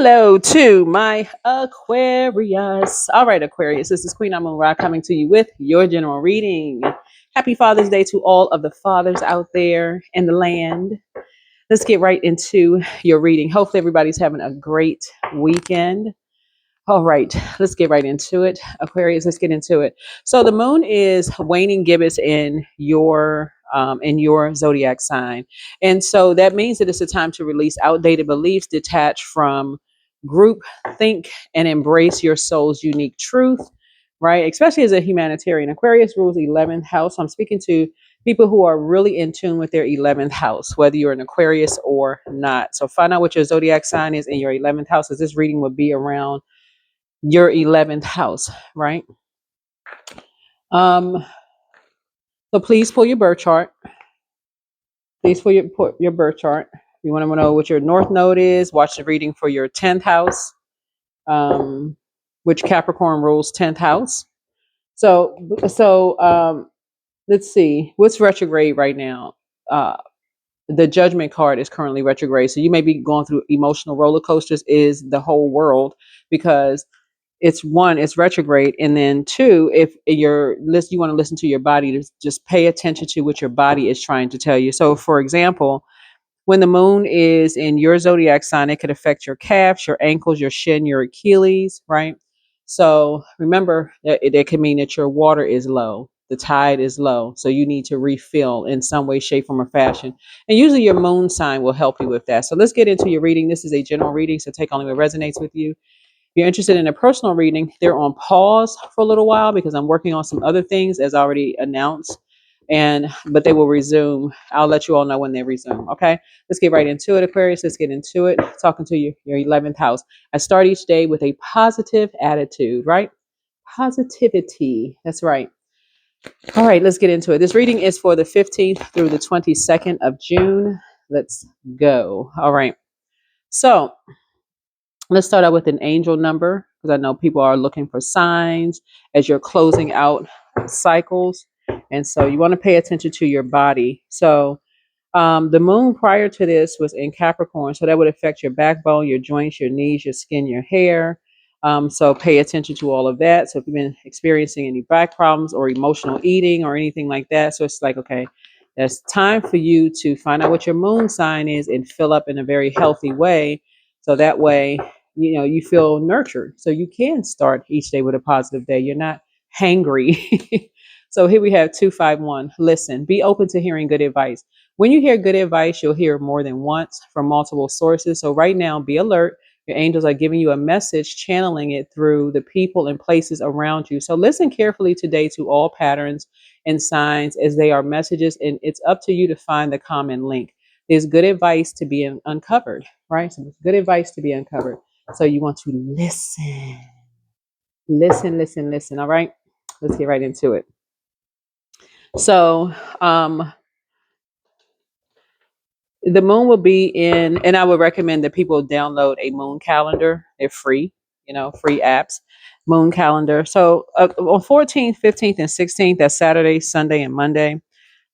Hello to my Aquarius. All right, Aquarius, this is Queen Amun Ra coming to you with your general reading. Happy Father's Day to all of the fathers out there in the land. Let's get right into your reading. Hopefully, everybody's having a great weekend. All right, let's get right into it. Aquarius, let's get into it. So the moon is waning gibbous in your zodiac sign. And so that means that it's a time to release outdated beliefs, detach from group think, and embrace your soul's unique truth, right? Especially as a humanitarian. Aquarius rules 11th house. So I'm speaking to people who are really in tune with their 11th house, whether you're an Aquarius or not. So find out what your zodiac sign is in your 11th house, as this reading would be around your 11th house, right? Um, so please pull your birth chart. Please pull your birth chart. You want to know what your north node is. Watch the reading for your 10th house, which Capricorn rules 10th house. So let's see what's retrograde right now. The Judgment card is currently retrograde, so you may be going through emotional roller coasters. Is the whole world, because it's one, it's retrograde, and then two, if you want to listen to your body, to just pay attention to what your body is trying to tell you. So for example, when the moon is in your zodiac sign, it could affect your calves, your ankles, your shin, your Achilles, right? So remember that it can mean that your water is low, the tide is low, so you need to refill in some way, shape, form, or fashion. And usually your moon sign will help you with that. So let's get into your reading. This is a general reading, so take only what resonates with you. If you're interested in a personal reading, they're on pause for a little while because I'm working on some other things as already announced. But they will resume. I'll let you all know when they resume. Okay. Let's get right into it, Aquarius. Let's get into it. Talking to you, your 11th house. I start each day with a positive attitude, right? Positivity. That's right. All right, let's get into it. This reading is for the 15th through the 22nd of June. Let's go. All right. So let's start out with an angel number, because I know people are looking for signs as you're closing out cycles. And so you want to pay attention to your body. So the moon prior to this was in Capricorn. So that would affect your backbone, your joints, your knees, your skin, your hair. So pay attention to all of that. So if you've been experiencing any back problems or emotional eating or anything like that, so it's like, okay, it's time for you to find out what your moon sign is and fill up in a very healthy way. So that way, you feel nurtured. So you can start each day with a positive day. You're not hangry. So here we have 251. Listen, be open to hearing good advice. When you hear good advice, you'll hear more than once from multiple sources. So right now, be alert. Your angels are giving you a message, channeling it through the people and places around you. So listen carefully today to all patterns and signs as they are messages, and it's up to you to find the common link. There's good advice to be uncovered, right? So there's good advice to be uncovered. So you want to listen, listen, listen, listen. All right, let's get right into it. So, the moon will be in, and I would recommend that people download a moon calendar. They're free, free apps, moon calendar. So on 14th, 15th, and 16th, that's Saturday, Sunday, and Monday.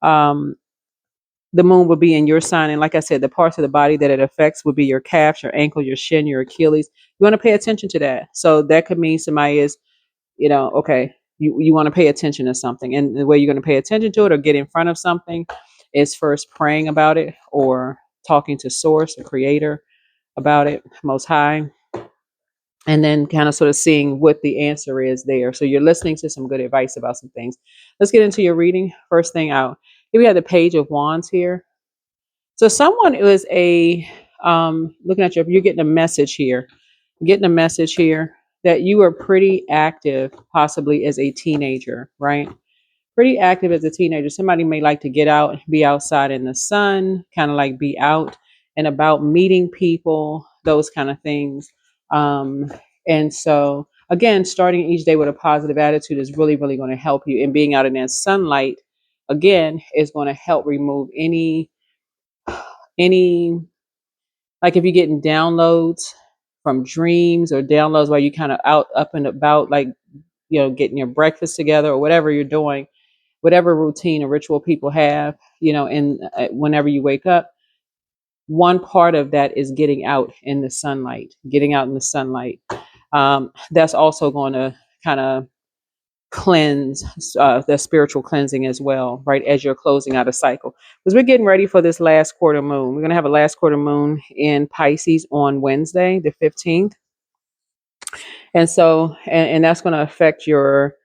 Um, the moon will be in your sign. And like I said, the parts of the body that it affects would be your calves, your ankle, your shin, your Achilles. You want to pay attention to that. So that could mean somebody is, okay, you want to pay attention to something. And the way you're going to pay attention to it or get in front of something is first praying about it or talking to source, the creator about it, most high, and then kind of sort of seeing what the answer is there. So you're listening to some good advice about some things. Let's get into your reading. First thing out, here we have the Page of Wands here. So someone is looking at you're getting a message here. Getting a message here that you are pretty active, possibly as a teenager, right? Pretty active as a teenager. Somebody may like to get out, be outside in the sun, kind of like be out and about, meeting people, those kind of things. And so, again, starting each day with a positive attitude is really, really going to help you. And being out in that sunlight, again, is going to help remove any like if you're getting downloads from dreams or downloads while you kind of out up and about, like getting your breakfast together or whatever you're doing, whatever routine or ritual people have, and whenever you wake up, one part of that is getting out in the sunlight, getting out in the sunlight. That's also going to kind of cleanse, the spiritual cleansing as well, right? As you're closing out a cycle, because we're getting ready for this last quarter moon. We're going to have a last quarter moon in Pisces on Wednesday, the 15th. And so, and that's going to affect your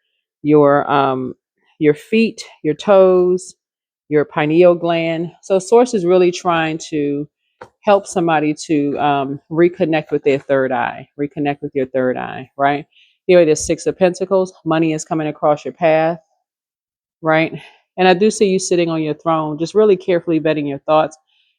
your feet, your toes, your pineal gland. So source is really trying to help somebody to reconnect with their third eye, reconnect with your third eye, right? Here it is, Six of Pentacles. Money is coming across your path, right? And I do see you sitting on your throne, just really carefully vetting your thoughts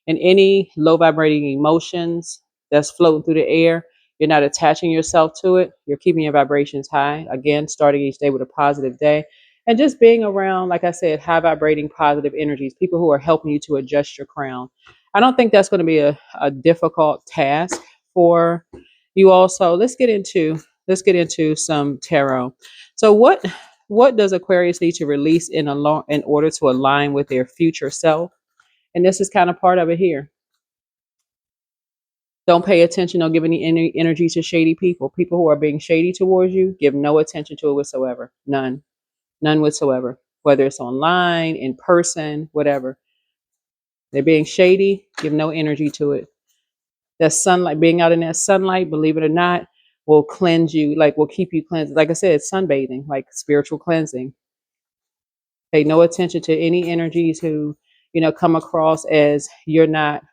and any low vibrating emotions that's floating through the air. You're not attaching yourself to it. You're keeping your vibrations high. Again, starting each day with a positive day. And just being around, like I said, high vibrating positive energies, people who are helping you to adjust your crown. I don't think that's going to be a difficult task for you also. Let's get into some tarot. So what does Aquarius need to release in order to align with their future self? And this is kind of part of it here. Don't pay attention. Don't give any energy to shady people. People who are being shady towards you, give no attention to it whatsoever. None. None whatsoever. Whether it's online, in person, whatever. They're being shady, give no energy to it. That sunlight, being out in that sunlight, believe it or not, will cleanse you, like will keep you cleansed. Like I said, sunbathing, like spiritual cleansing. Pay no attention to any energies who, come across as you're not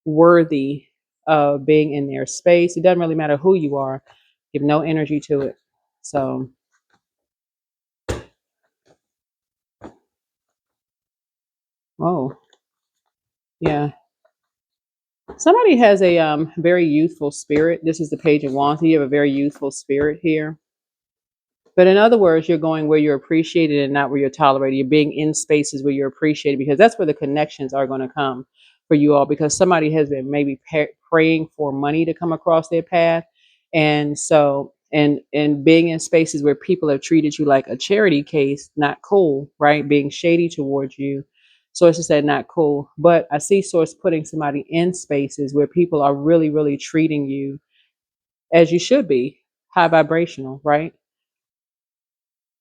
worthy of being in their space. It doesn't really matter who you are. Give no energy to it. So, oh, yeah. Somebody has a very youthful spirit. This is the Page of Wands. You have a very youthful spirit here. But in other words, you're going where you're appreciated and not where you're tolerated. You're being in spaces where you're appreciated, because that's where the connections are going to come for you all, because somebody has been maybe praying for money to come across their path. And so, and being in spaces where people have treated you like a charity case, not cool, right? Being shady towards you. Source has said not cool. But I see Source putting somebody in spaces where people are really, really treating you as you should be, high vibrational, right?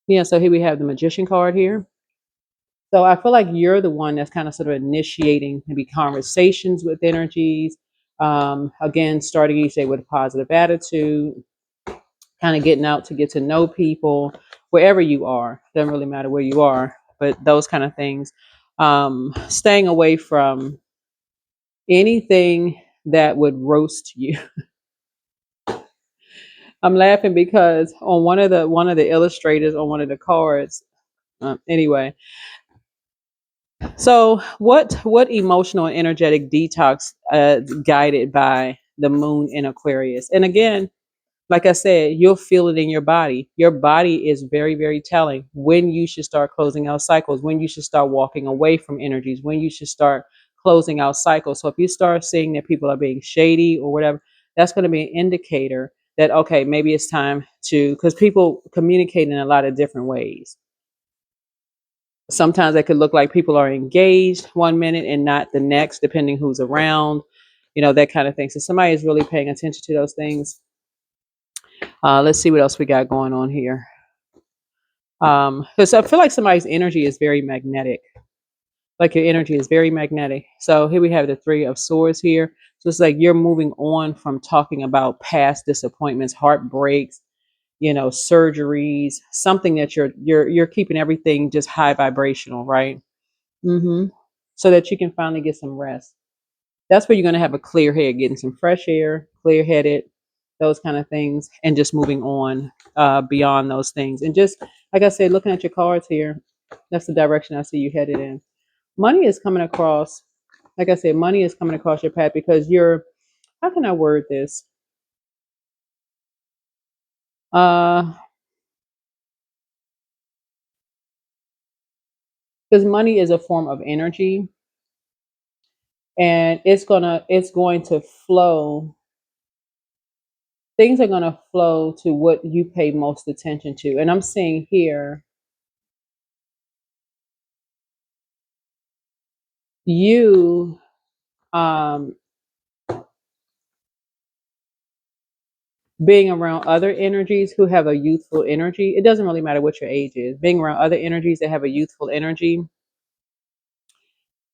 Yeah, so here we have the Magician card here. So I feel like you're the one that's kind of sort of initiating maybe conversations with energies. Again, starting each day with a positive attitude, kind of getting out to get to know people wherever you are. Doesn't really matter where you are, but those kind of things. Staying away from anything that would roast you. I'm laughing because on one of the illustrators on one of the cards. Anyway, so what emotional and energetic detox guided by the moon in Aquarius? And again, like I said, you'll feel it in your body. Your body is very, very telling when you should start closing out cycles, when you should start walking away from energies, when you should start closing out cycles. So if you start seeing that people are being shady or whatever, that's going to be an indicator that, okay, maybe it's time to, because people communicate in a lot of different ways. Sometimes it could look like people are engaged one minute and not the next, depending who's around, that kind of thing. So somebody is really paying attention to those things. Let's see what else we got going on here. Because I feel like somebody's energy is very magnetic. Like your energy is very magnetic. So here we have the Three of Swords here. So it's like you're moving on from talking about past disappointments, heartbreaks, surgeries, something that you're keeping everything just high vibrational, right? Mm-hmm. So that you can finally get some rest. That's where you're going to have a clear head, getting some fresh air, clear headed, those kind of things, and just moving on beyond those things. And just like I said, looking at your cards here, that's the direction I see you headed in. Money is coming across, like I said, money is coming across your path because how can I word this? Because money is a form of energy, and it's going to flow. Things are going to flow to what you pay most attention to. And I'm seeing here, you Being around other energies who have a youthful energy, it doesn't really matter what your age is. Being around other energies that have a youthful energy,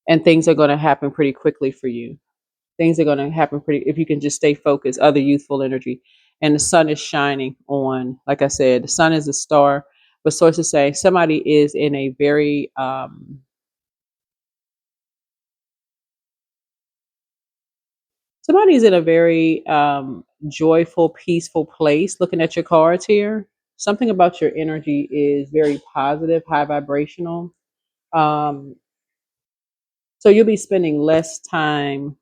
and things are going to happen pretty quickly for you. Things are going to happen pretty if you can just stay focused. Other youthful energy, and the sun is shining on. Like I said, the sun is a star, but sources say somebody is in a very somebody's in a very joyful, peaceful place. Looking at your cards here, something about your energy is very positive, high vibrational. Um, so you'll be spending less time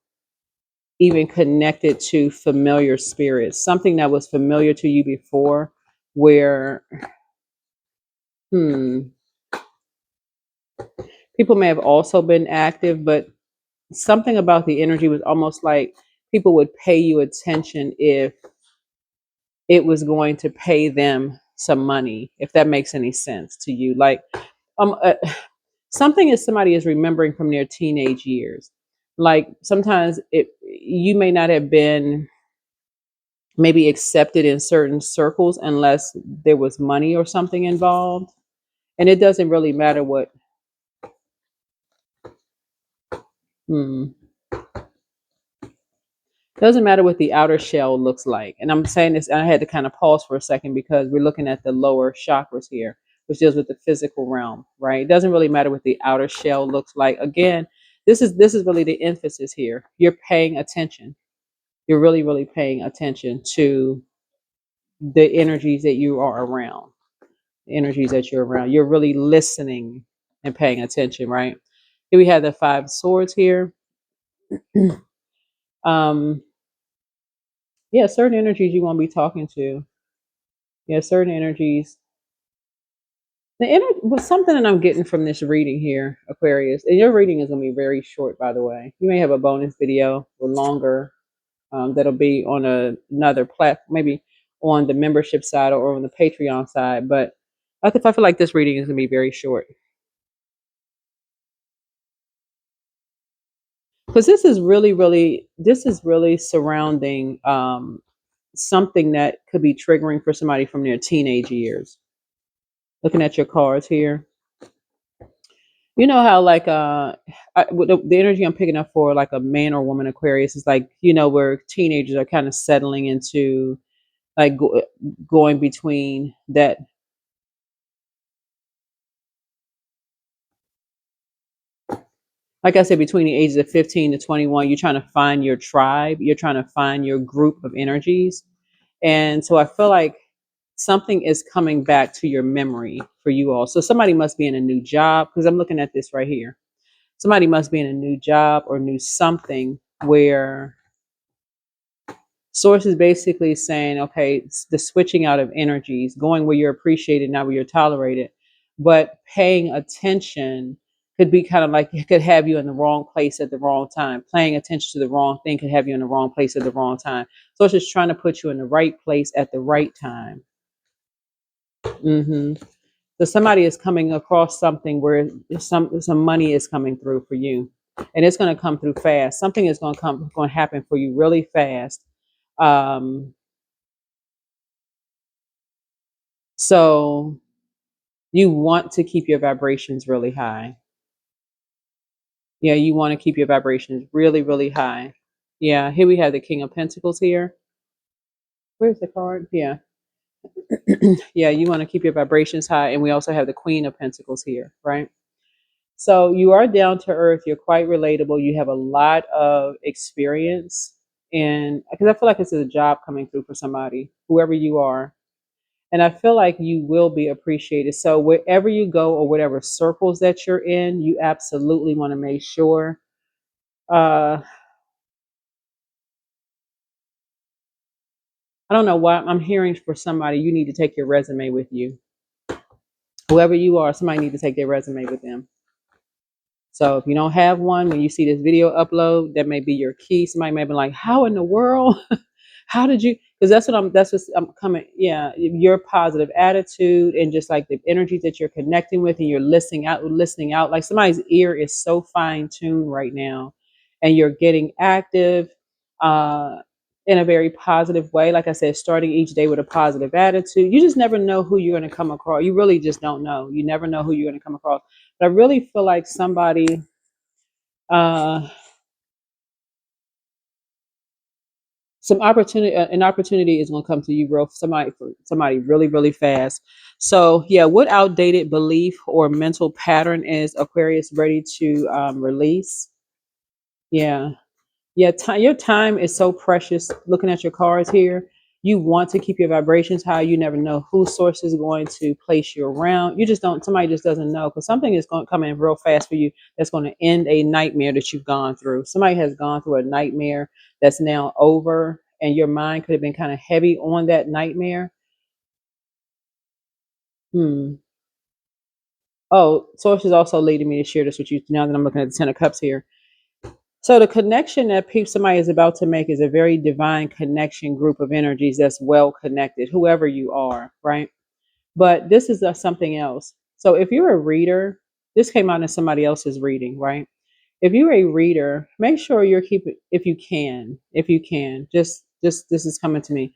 even connected to familiar spirits, something that was familiar to you before, where hmm, people may have also been active, but something about the energy was almost like people would pay you attention if it was going to pay them some money, if that makes any sense to you. Like um, uh, something is somebody is remembering from their teenage years. Like sometimes it you may not have been maybe accepted in certain circles unless there was money or something involved. And it doesn't really matter what. Hmm. Doesn't matter what the outer shell looks like. And I'm saying this, and I had to kind of pause for a second because we're looking at the lower chakras here, which deals with the physical realm, right? It doesn't really matter what the outer shell looks like. Again, this is really the emphasis here. You're paying attention. You're really, really paying attention to the energies that you are around. The energies that you're around. You're really listening and paying attention, right? Here we have the five swords here. um, yeah, certain energies you want to be talking to. Yeah, certain energies. The energy was something that I'm getting from this reading here, Aquarius. And your reading is going to be very short, by the way. You may have a bonus video or longer that'll be on another platform, maybe on the membership side or on the Patreon side. But I feel like this reading is going to be very short because this is really surrounding something that could be triggering for somebody from their teenage years. Looking at your cards here. You know how like with the energy I'm picking up for like a man or woman Aquarius is like where teenagers are kind of settling into like going between that, like I said, between the ages of 15 to 21. You're trying to find your tribe, you're trying to find your group of energies. And so I feel like something is coming back to your memory for you all. So somebody must be in a new job because I'm looking at this right here. Somebody must be in a new job or new something where source is basically saying, okay, the switching out of energies, going where you're appreciated, not where you're tolerated, but paying attention could be kind of like it could have you in the wrong place at the wrong time. Paying attention to the wrong thing could have you in the wrong place at the wrong time. So it's just trying to put you in the right place at the right time. hmm So somebody is coming across something where some money is coming through for you, and it's going to come through fast. Something is going to happen for you really fast. Um, so you want to keep your vibrations really high. Yeah, you want to keep your vibrations really, really high. Yeah, here we have the King of Pentacles here. Where's the card? Yeah. Yeah, you want to keep your vibrations high. And we also have the Queen of Pentacles here, right? So you are down to earth. You're quite relatable. You have a lot of experience. And because I feel like this is a job coming through for somebody, whoever you are. And I feel like you will be appreciated. So wherever you go or whatever circles that you're in, you absolutely want to make sure. Uh, I don't know why I'm hearing for somebody, you need to take your resume with you. Whoever you are, somebody need to take their resume with them. So if you don't have one, when you see this video upload, that may be your key. Somebody may be like, how in the world? How did you? Because that's what I'm coming. Yeah, your positive attitude and just like the energy that you're connecting with, and you're listening out. Like somebody's ear is so fine tuned right now, and you're getting active. Uh, in a very positive way. Like I said, starting each day with a positive attitude. You just never know who you're going to come across. You really just don't know. You never know who you're going to come across. But I really feel like uh, an opportunity is going to come to you, bro. For somebody really, really fast. So yeah, what outdated belief or mental pattern is Aquarius ready to release? Yeah. Yeah, your time is so precious. Looking at your cards here, you want to keep your vibrations high. You never know whose source is going to place you around. You just don't. Somebody just doesn't know because something is going to come in real fast for you. That's going to end a nightmare that you've gone through. Somebody has gone through a nightmare that's now over, and your mind could have been kind of heavy on that nightmare. Hmm. Oh, source is also leading me to share this with you. Now that I'm looking at the Ten of Cups here. So the connection that somebody is about to make is a very divine connection group of energies that's well connected, whoever you are, right? But this is something else. So if you're a reader, this came out in somebody else's reading, right? If you're a reader, make sure you're keeping, if you can, just this is coming to me.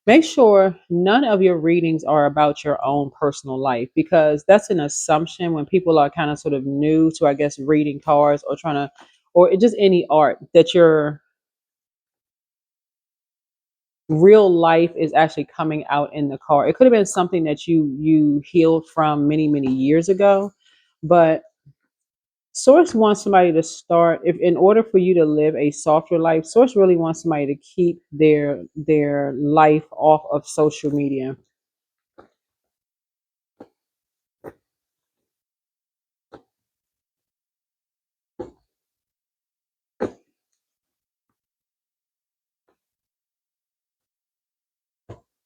Make sure none of your readings are about your own personal life because that's an assumption when people are kind of sort of new to, I guess, reading cards or trying to, or just any art that your real life is actually coming out in the card. It could have been something that you healed from many years ago, but Source wants somebody to start if in order for you to live a softer life, Source really wants somebody to keep their life off of social media.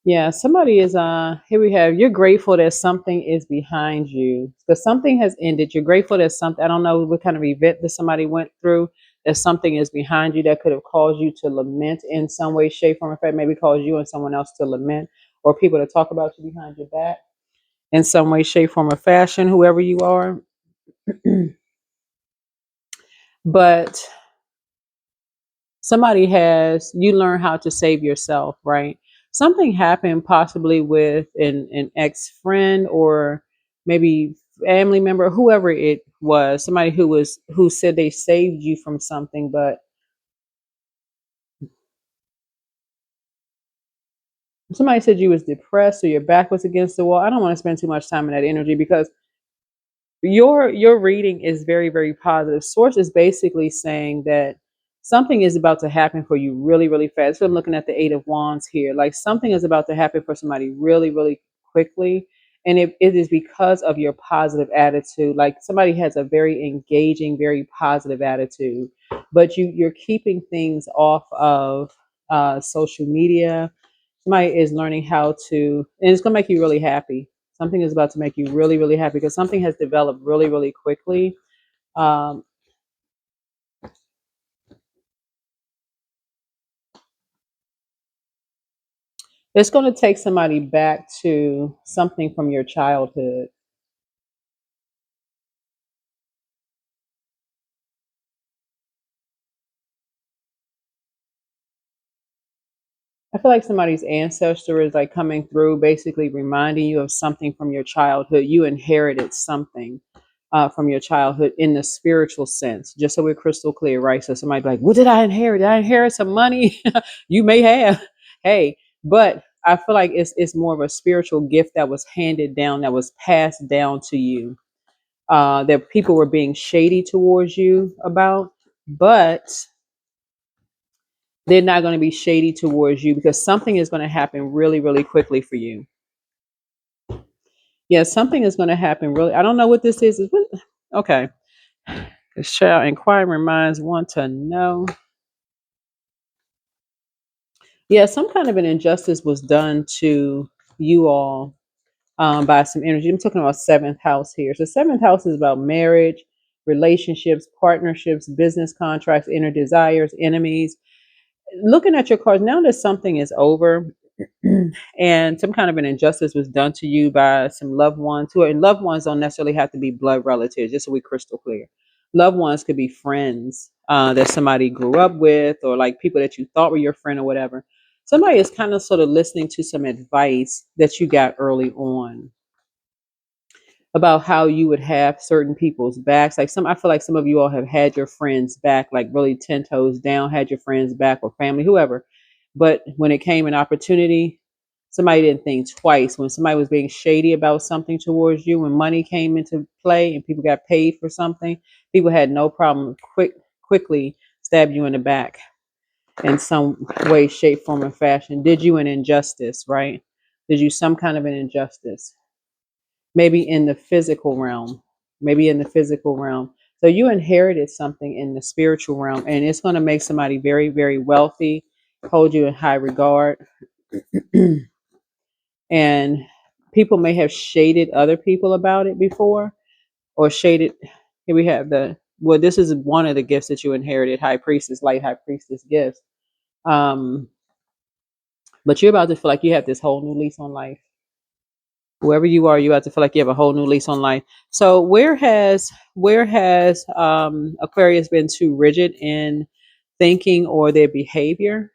Yeah, somebody is here we have you're grateful that something is behind you. Because something has ended. You're grateful that something I don't know what kind of event that somebody went through, that something is behind you that could have caused you to lament in some way, shape, form, or fact, maybe cause you and someone else to lament or people to talk about you behind your back in some way, shape, form, or fashion, whoever you are. But somebody has you learn how to save yourself, right? Something happened possibly with an ex-friend or maybe family member, whoever it was, somebody who said they saved you from something, but somebody said you was depressed or your back was against the wall. I don't want to spend too much time in that energy because your reading is very positive. Source is basically saying that something is about to happen for you really fast. So I'm looking at the Eight of Wands here. Like something is about to happen for somebody really quickly, and it is because of your positive attitude. Like somebody has a very engaging, very positive attitude, but you're keeping things off of social media. Somebody is learning how to, and it's gonna make you really happy. Something is about to make you really happy because something has developed really quickly. Um, it's going to take somebody back to something from your childhood. I feel like somebody's ancestor is like coming through, basically reminding you of something from your childhood. You inherited something from your childhood in the spiritual sense, just so we're crystal clear, right? So somebody be like, what did I inherit? Did I inherit some money? You may have. Hey, but I feel like it's more of a spiritual gift that was handed down, that was passed down to you, that people were being shady towards you about, but they're not going to be shady towards you because something is going to happen really quickly for you. Yeah, something is going to happen really. I don't know what this is. Okay. This child inquiring minds want to know. Yeah, some kind of an injustice was done to you all by some energy. I'm talking about seventh house here. So seventh house is about marriage, relationships, partnerships, business contracts, inner desires, enemies. Looking at your cards now that something is over and some kind of an injustice was done to you by some loved ones and loved ones don't necessarily have to be blood relatives, just so we crystal clear. Loved ones could be friends that somebody grew up with, or like people that you thought were your friend or whatever. Somebody is kind of sort of listening to some advice that you got early on about how you would have certain people's backs. Like I feel like some of you all have had your friends back, like really 10 toes down, had your friends back or family, whoever. But when it came an opportunity, somebody didn't think twice. When somebody was being shady about something towards you, when money came into play and people got paid for something, people had no problem quickly stab you in the back in some way, shape, form, or fashion. Did you an injustice, right? Did you some kind of an injustice? Maybe in the physical realm, maybe in the physical realm. So you inherited something in the spiritual realm, and it's going to make somebody very, very wealthy, hold you in high regard, and people may have shaded other people about it before, or shaded. Here we have this is one of the gifts that you inherited, high priestess, light high priestess gifts. Um, but you're about to feel like you have this whole new lease on life. Whoever you are, you have to feel like you have a whole new lease on life. So where has Aquarius been too rigid in thinking or their behavior?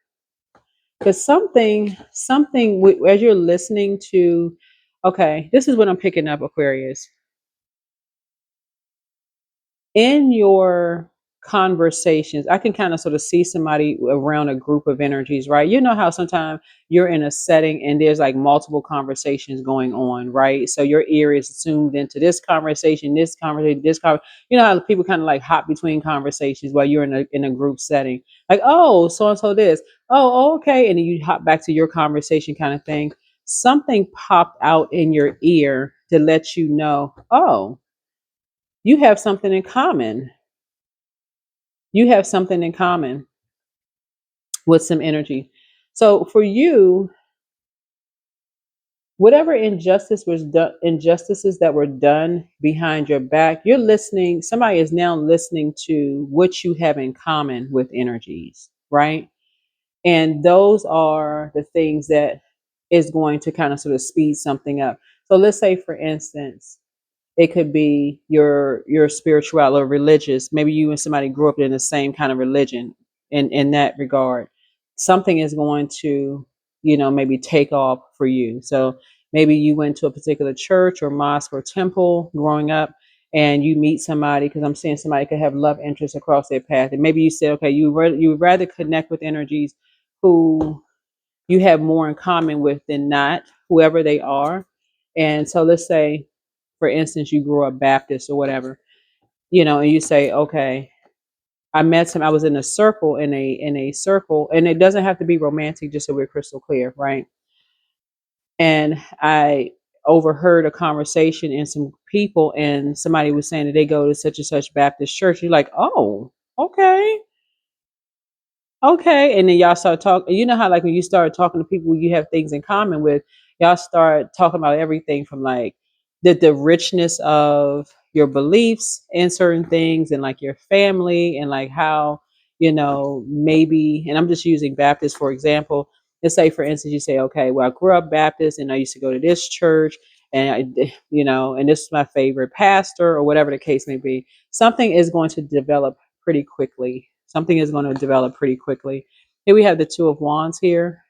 Because as you're listening to, okay, this is what I'm picking up, Aquarius. In your conversations, I can kind of sort of see somebody around a group of energies, right? You know how sometimes you're in a setting and there's like multiple conversations going on, right? So your ear is zoomed into this conversation, You know how people kind of like hop between conversations while you're in a group setting, like, oh, so and so this, oh, okay, and then you hop back to your conversation, kind of thing. Something popped out in your ear to let you know, oh, you have something in common. You have something in common with some energy. So for you, whatever injustices that were done behind your back, you're listening. Somebody is now listening to what you have in common with energies, right? And those are the things that is going to kind of sort of speed something up. So let's say, for instance, it could be your spiritual or religious. Maybe you and somebody grew up in the same kind of religion. In that regard, something is going to, maybe take off for you. So maybe you went to a particular church or mosque or temple growing up, and you meet somebody, because I'm saying somebody could have love interests across their path, and maybe you said, okay, you would rather connect with energies who you have more in common with than not, whoever they are. And so let's say, for instance, you grew up Baptist or whatever, and you say, okay, I met him. I was in a circle, in a circle, and it doesn't have to be romantic, just so we're crystal clear, right? And I overheard a conversation and some people, and somebody was saying that they go to such and such Baptist church. You're like, oh, okay. Okay, and then y'all start talking. You know how, like, when you start talking to people you have things in common with, y'all start talking about everything from like the richness of your beliefs in certain things, and like your family, and like how, maybe. And I'm just using Baptist for example. Let's say, for instance, you say, okay, well, I grew up Baptist and I used to go to this church, and and this is my favorite pastor, or whatever the case may be. Something is going to develop pretty quickly. Something is going to develop pretty quickly. Here we have the Two of Wands here.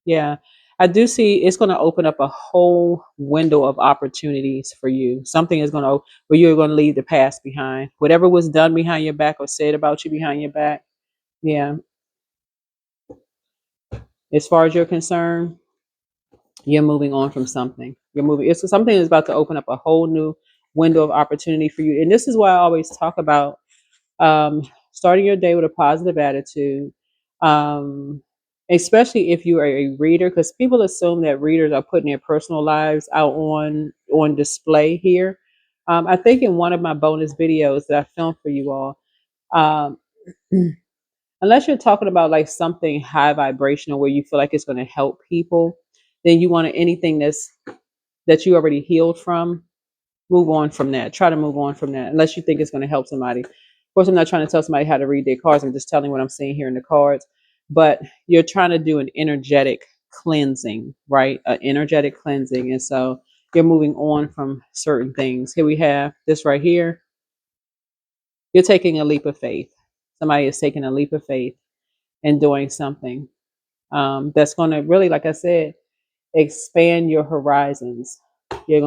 Yeah. I do see it's going to open up a whole window of opportunities for you. Something is going to, where you're going to leave the past behind. Whatever was done behind your back or said about you behind your back. Yeah. As far as you're concerned, you're moving on from something. It's something that's about to open up a whole new window of opportunity for you. And this is why I always talk about um, starting your day with a positive attitude, um, especially if you are a reader, because people assume that readers are putting their personal lives out on display here. I think in one of my bonus videos that I filmed for you all, um, unless you're talking about like something high vibrational where you feel like it's going to help people, then you want anything that you already healed from. Move on from that. Try to move on from that, unless you think it's going to help somebody. Of course, I'm not trying to tell somebody how to read their cards. I'm just telling what I'm seeing here in the cards. But you're trying to do an energetic cleansing, right? An energetic cleansing. And so you're moving on from certain things. Here we have this right here. You're taking a leap of faith. Somebody is taking a leap of faith and doing something that's going to really, like I said, expand your horizons.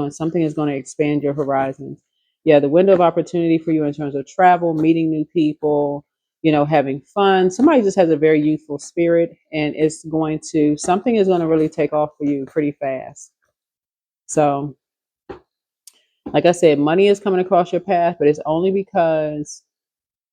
Something is going to expand your horizons. Yeah, the window of opportunity for you in terms of travel, meeting new people, having fun. Somebody just has a very youthful spirit, and something is going to really take off for you pretty fast. So, like I said, money is coming across your path, but it's only because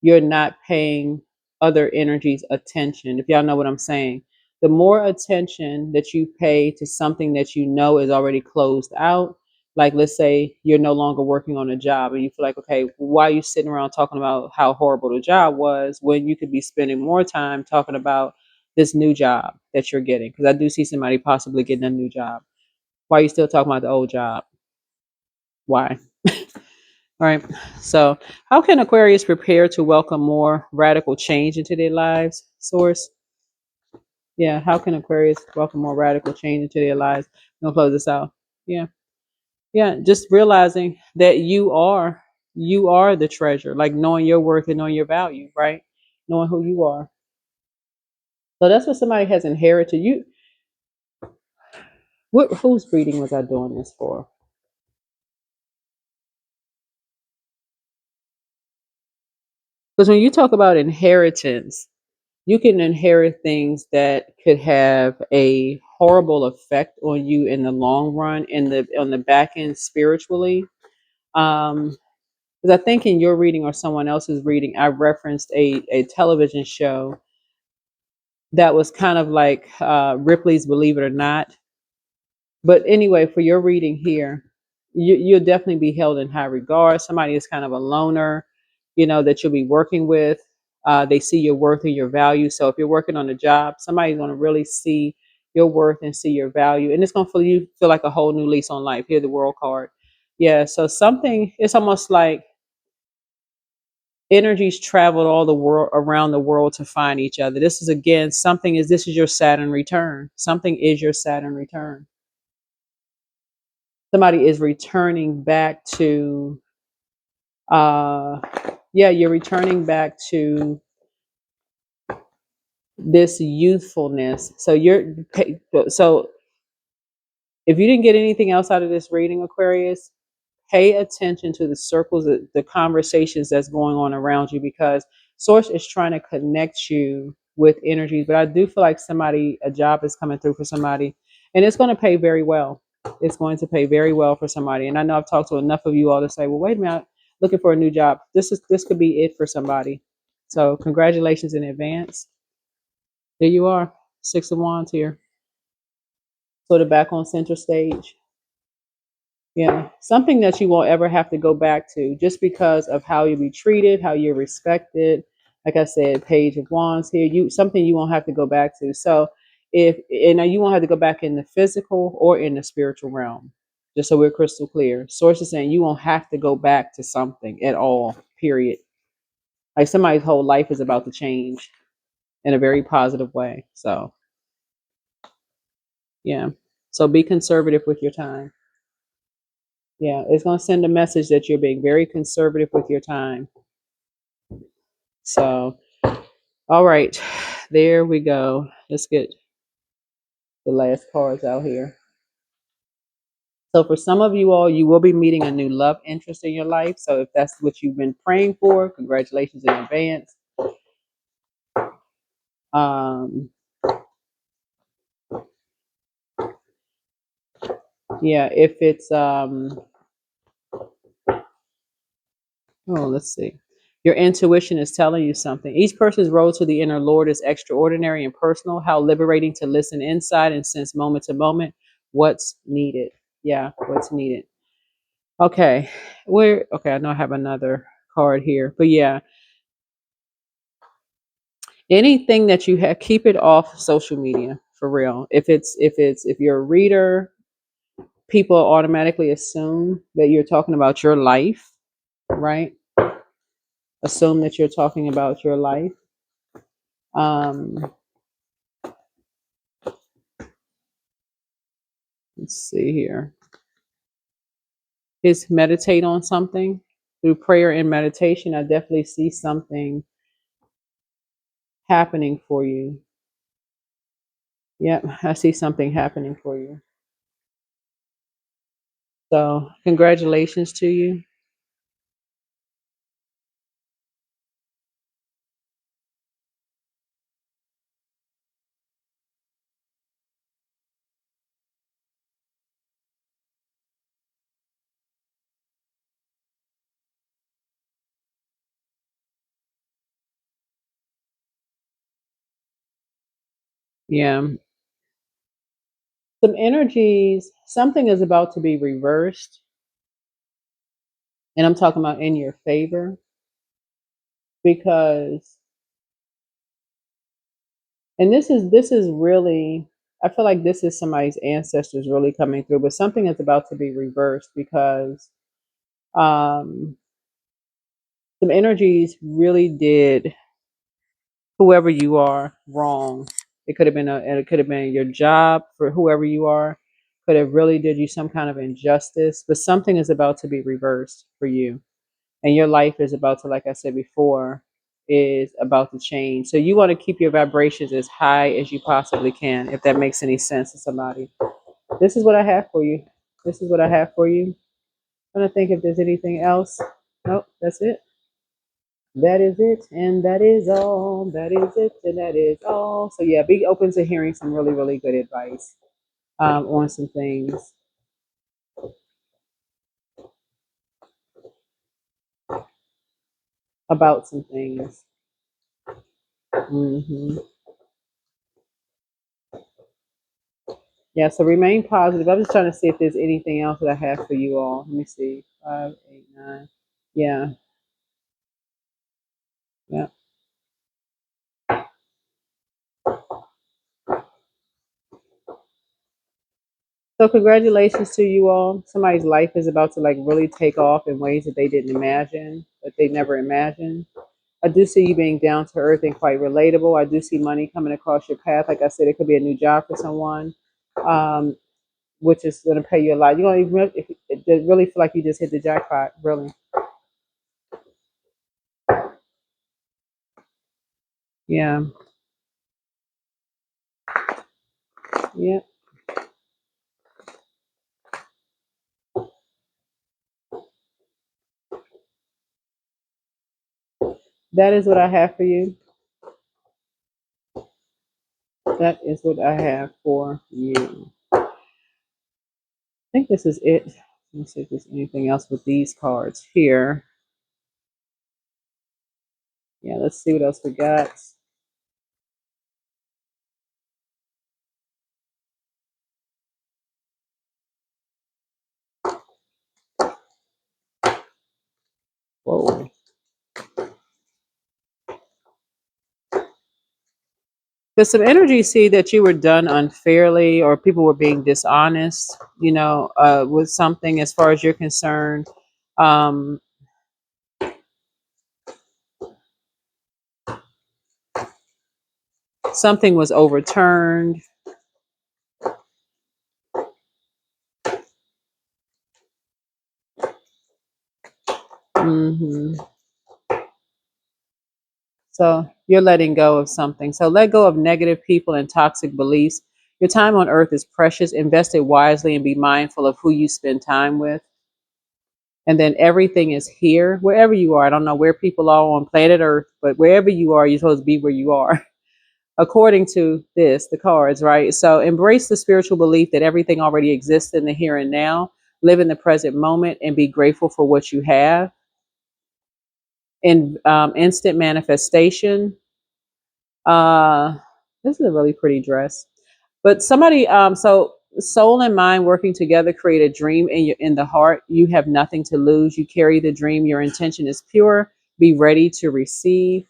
you're not paying other energies attention. If y'all know what I'm saying, the more attention that you pay to something that you know is already closed out, like let's say you're no longer working on a job and you feel like, okay, why are you sitting around talking about how horrible the job was when you could be spending more time talking about this new job that you're getting? Because I do see somebody possibly getting a new job. Why are you still talking about the old job? Why? All right. So, how can Aquarius prepare to welcome more radical change into their lives? Source. Yeah. How can Aquarius welcome more radical change into their lives? I'm gonna close this out. Yeah. Yeah. Just realizing that you are the treasure, like knowing your worth and knowing your value, right? Knowing who you are. So that's what somebody has inherited. Whose reading was I doing this for? Because when you talk about inheritance, you can inherit things that could have a horrible effect on you in the long run, on the back end spiritually. Because I think in your reading or someone else's reading, I referenced a television show that was kind of like Ripley's Believe It or Not. But anyway, for your reading here, you'll definitely be held in high regard. Somebody is kind of a loner, that you'll be working with. They see your worth and your value. So if you're working on a job, somebody's going to really see your worth and see your value. And it's going to feel like a whole new lease on life. Here, the world card. Yeah. So it's almost like energies traveled all the world around the world to find each other. This is again, this is your Saturn return. Something is your Saturn return. Somebody is returning back to you're returning back to this youthfulness. So if you didn't get anything else out of this reading, Aquarius, pay attention to the circles, the conversations that's going on around you, because source is trying to connect you with energies. But I do feel like a job is coming through for somebody, and it's going to pay very well. It's going to pay very well for somebody. And I know I've talked to enough of you all to say, well, wait a minute, looking for a new job. This could be it for somebody. So congratulations in advance. There you are, Six of Wands here. Sort of back on center stage. Yeah, something that you won't ever have to go back to just because of how you'll be treated, how you're respected. Like I said, Page of Wands here, something you won't have to go back to. So you won't have to go back in the physical or in the spiritual realm. Just so we're crystal clear. Source is saying you won't have to go back to something at all, period. Like somebody's whole life is about to change in a very positive way. So yeah. So be conservative with your time. Yeah, it's going to send a message that you're being very conservative with your time. So, all right, there we go. Let's get the last cards out here. So, for some of you all, you will be meeting a new love interest in your life. So, if that's what you've been praying for, congratulations in advance. Yeah, if it's let's see. Your intuition is telling you something. Each person's road to the inner Lord is extraordinary and personal. How liberating to listen inside and sense moment to moment what's needed. Yeah, what's needed. Okay. I know I have another card here. But yeah, anything that you have, keep it off social media for real. If you're a reader, people automatically assume that you're talking about your life, right? Assume that you're talking about your life. Let's see here. Is meditate on something. through prayer and meditation, I definitely see something happening for you. Yep, I see something happening for you. So, congratulations to you. Yeah. Some energies, something is about to be reversed, and I'm talking about in your favor because and this is really, I feel like this is somebody's ancestors really coming through, but something is about to be reversed because um some energies really did whoever you are wrong. It could have been your job for whoever you are, could have really did you some kind of injustice, but something is about to be reversed for you. And your life is about to, like I said before, is about to change. So you want to keep your vibrations as high as you possibly can, if that makes any sense to somebody. This is what I have for you. This is what I have for you. I'm gonna think if there's anything else. Nope, that's it. That is it, and that is all. That is it, and that is all. So yeah, be open to hearing some really, really good advice on some things, about some things. hmm Yeah, so remain positive. I'm just trying to see if there's anything else that I have for you all. Let me see. 5, 8, 9. Yeah, yeah. So congratulations to you all. Somebody's life is about to like really take off in ways that they didn't imagine, that they never imagined. I do see you being down to earth and quite relatable. I do see money coming across your path. Like I said, it could be a new job for someone, um, which is going to pay you a lot. You don't even if it really feel like you just hit the jackpot. Really, yeah, yeah. That is what I have for you. That is what I have for you. I think this is it. Let me see if there's anything else with these cards here. Yeah, let's see what else we got. Whoa. There's some energy, see, that you were done unfairly or people were being dishonest, with something as far as you're concerned. Um, Something was overturned. hmm So you're letting go of something. So let go of negative people and toxic beliefs. Your time on earth is precious. Invest it wisely and be mindful of who you spend time with. And then everything is here, wherever you are. I don't know where people are on planet Earth, but wherever you are, you're supposed to be where you are, according to the cards, right? So embrace the spiritual belief that everything already exists in the here and now. Live in the present moment and be grateful for what you have. In instant manifestation, uh, this is a really pretty dress. But somebody, so soul and mind working together create a dream in the heart. You have nothing to lose. You carry the dream. Your intention is pure. Be ready to receive.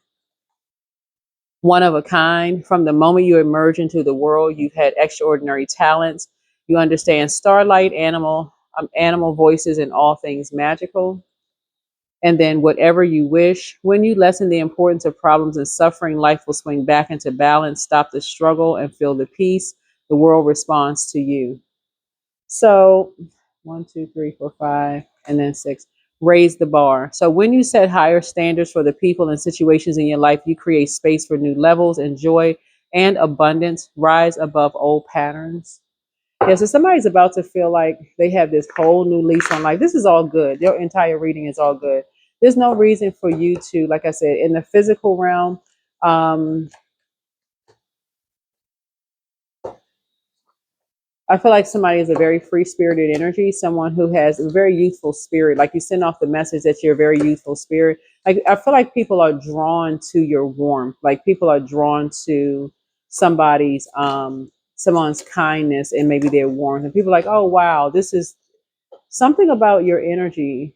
One of a kind. From the moment you emerge into the world, you've had extraordinary talents. You understand starlight, animal voices, and all things magical. And then whatever you wish. When you lessen the importance of problems and suffering, life will swing back into balance. Stop the struggle and feel the peace. The world responds to you. So 1, 2, 3, 4, 5, and then 6. raise the bar. So when you set higher standards for the people and situations in your life, you create space for new levels and joy and abundance. Rise above old patterns. Yeah, so somebody's about to feel like they have this whole new lease on life. This is all good. Your entire reading is all good. There's no reason for you to, like I said, in the physical realm, um, I feel like somebody is a very free spirited energy, someone who has a very youthful spirit. Like you send off the message that you're a very youthful spirit. Like I feel like people are drawn to your warmth. Like people are drawn to someone's kindness and maybe their warmth. And people are like, oh wow, this is something about your energy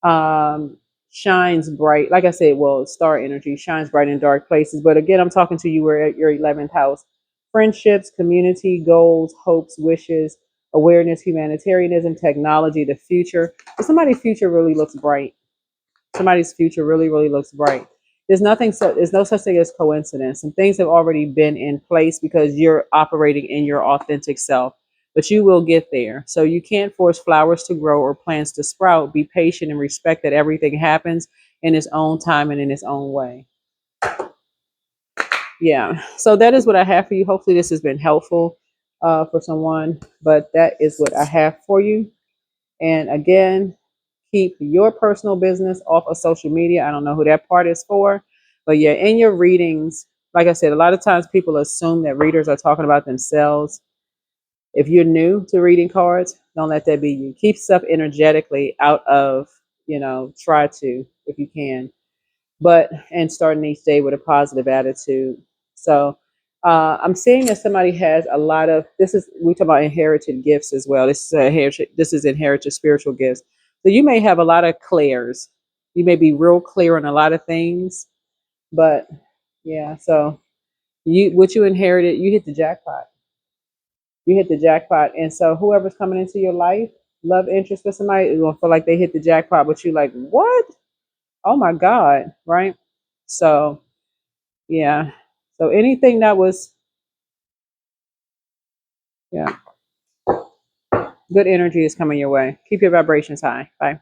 um, shines bright. Like I said, well, star energy shines bright in dark places. But again, I'm talking to you. We're at your 11th house. Friendships, community, goals, hopes, wishes, awareness, humanitarianism, technology, the future. But somebody's future really looks bright. Somebody's future really, really looks bright. There's no such thing as coincidence. And things have already been in place because you're operating in your authentic self. But you will get there. So you can't force flowers to grow or plants to sprout. Be patient and respect that everything happens in its own time and in its own way. Yeah. So that is what I have for you. Hopefully this has been helpful for someone. But that is what I have for you. And again, keep your personal business off of social media. I don't know who that part is for, but yeah, in your readings, like I said, a lot of times people assume that readers are talking about themselves. If you're new to reading cards, don't let that be you. Keep stuff energetically out of, try to if you can, but and starting each day with a positive attitude. So I'm seeing that somebody has a lot of this is we talk about inherited gifts as well. This is inherited spiritual gifts. So you may have a lot of clairs. You may be real clear on a lot of things, but yeah. So what you inherited, you hit the jackpot. You hit the jackpot, and so whoever's coming into your life, love interest with somebody, is gonna feel like they hit the jackpot, but you like what? Oh my god, right? So yeah. So anything that was, yeah, good energy is coming your way. Keep your vibrations high. Bye.